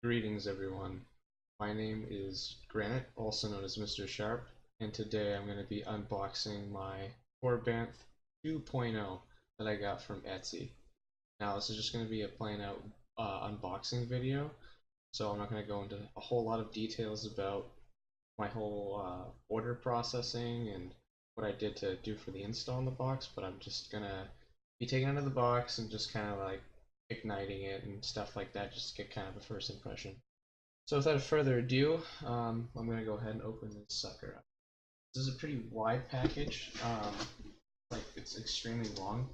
Greetings everyone, my name is Granite, also known as Mr. Sharp, and today I'm going to be unboxing my Korbanth 2.0 that I got from Etsy. Now this is just going to be a plain out unboxing video, so I'm not going to go into a whole lot of details about my whole order processing and what I did to do for the install in the box, but I'm just going to be taking it out of the box and just kind of like igniting it and stuff like that, just to get kind of a first impression. So without further ado, I'm going to go ahead and open this sucker up. This is a pretty wide package, like it's extremely long,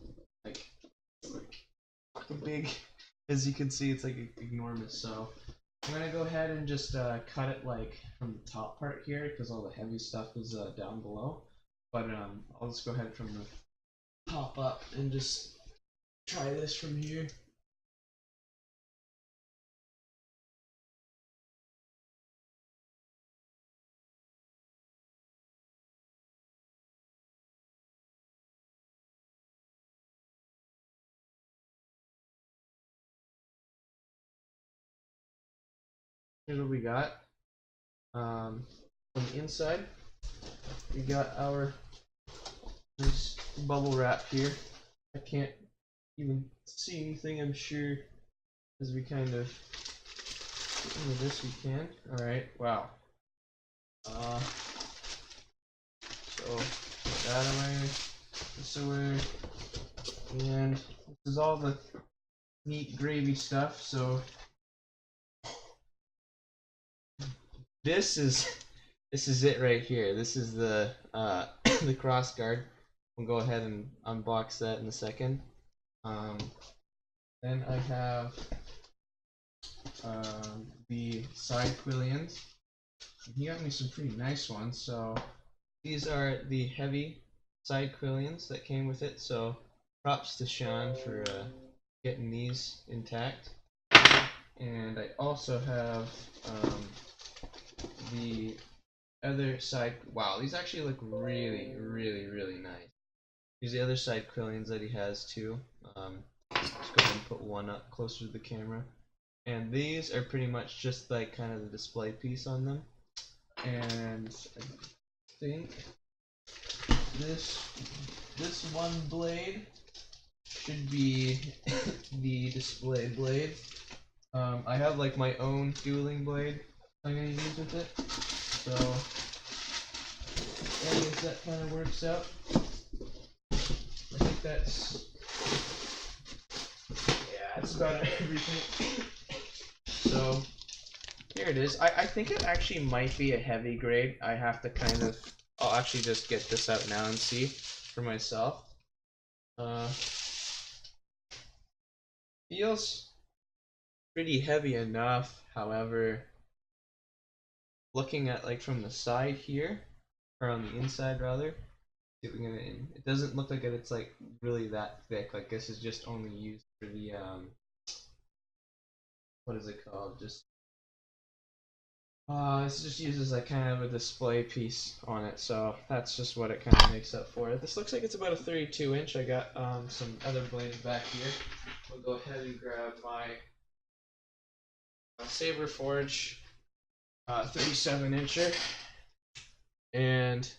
like big. As you can see, it's like enormous. So I'm going to go ahead and just cut it like from the top part here, because all the heavy stuff is down below. But I'll just go ahead from the top up and just try this from here. Here's what we got. On the inside, we got our nice bubble wrap here. I can't even see anything, I'm sure, as we kind of get into this we can. Alright, wow. So put that away, this away, and this is all the neat gravy stuff. So this is it right here. This is the the Crossguard. We'll go ahead and unbox that in a second. Then I have the side quillions. He got me some pretty nice ones. So these are the heavy side quillions that came with it. So props to Sean for getting these intact. And I also have the other side. Wow, these actually look really nice. These are the other side quillions that he has too. Let's go ahead and put one up closer to the camera. And these are pretty much just like kind of the display piece on them. And I think this one blade should be the display blade. I have like my own dueling blade I'm gonna use with it. So I guess that kind of works out. I think that's about everything. So here it is. I think it actually might be a heavy grade. I have to kind of, I'll actually just get this out now and see for myself. Feels pretty heavy enough. However, looking at like from the side here, or on the inside rather, it doesn't look like it's like really that thick. Like this is just only used for the what is it called? Just this just uses like kind of a display piece on it, so that's just what it kind of makes up for. This looks like it's about a 32 inch. I got some other blades back here. We'll go ahead and grab my Saber Forge 37 incher and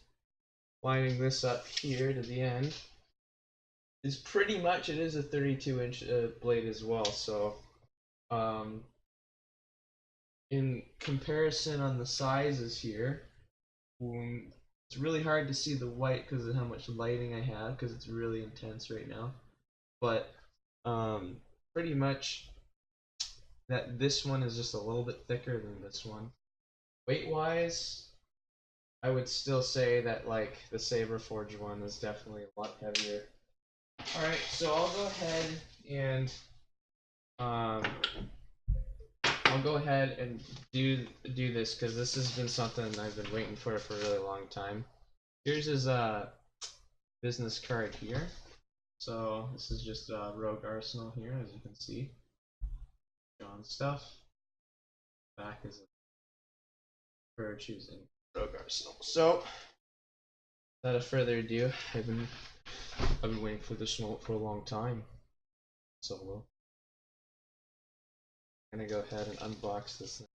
lining this up here to the end is pretty much, it is a 32 inch blade as well. So in comparison on the sizes here, it's really hard to see the white because of how much lighting I have, because it's really intense right now. But pretty much that this one is just a little bit thicker than this one. Weight wise, I would still say that like the Saber Forge one is definitely a lot heavier. Alright, so I'll go ahead and I'll go ahead and do this, because this has been something I've been waiting for a really long time. Here's his business card here. So this is just Rogue Arsenal here, as you can see. John stuff. Back is for choosing Rogue Arsenal. So without further ado, I've been waiting for this moment for a long time. Solo. I'm gonna go ahead and unbox this thing.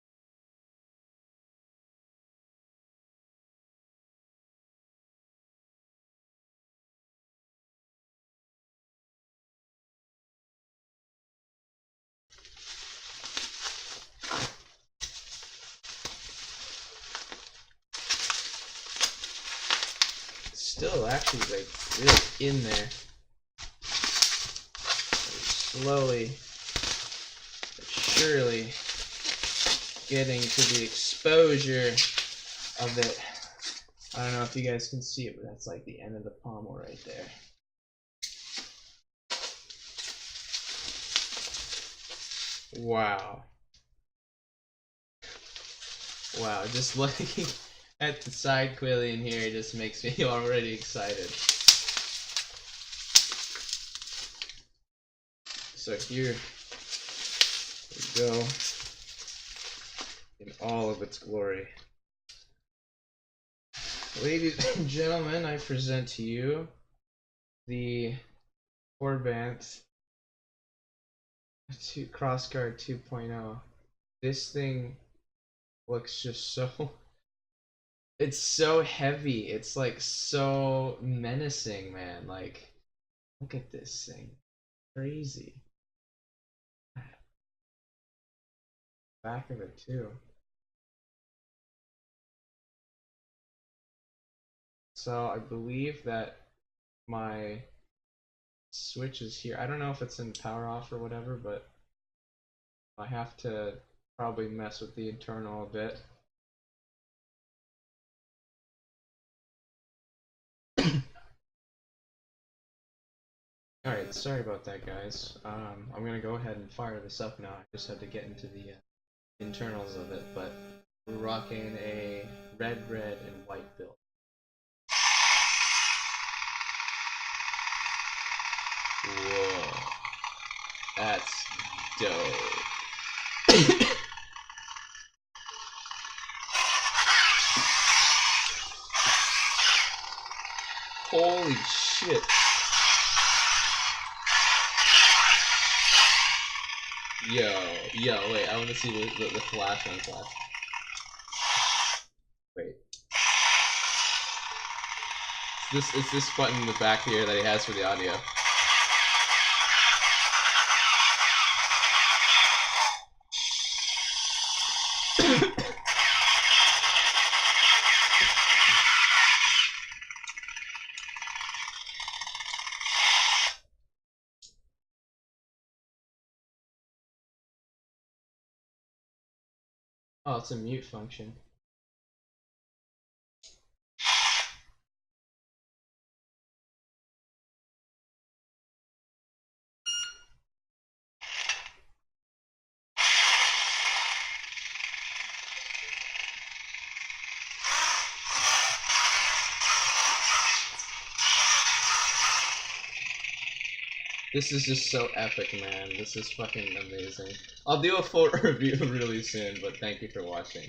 Still actually like really in there. Slowly but surely getting to the exposure of it. I don't know if you guys can see it, but that's like the end of the pommel right there. Wow. Wow, just looking at the side quilly in here just makes me already excited. So here we go in all of its glory. Ladies and gentlemen, I present to you the Korbanth Crossguard 2.0. This thing looks just so... It's so heavy. It's like so menacing, man. Like, look at this thing. Crazy. Back of it too. So I believe that my switch is here. I don't know if it's in power off or whatever, but I have to probably mess with the internal a bit. Alright, sorry about that, guys. I'm gonna go ahead and fire this up now. I just had to get into the internals of it, but we're rocking a red, and white build. Whoa. That's dope. Holy shit. Yo, wait, I want to see the flash on flash. Wait. It's this button in the back here that he has for the audio. Oh, it's a mute function. This is just so epic, man. This is fucking amazing. I'll do a full review really soon, but thank you for watching.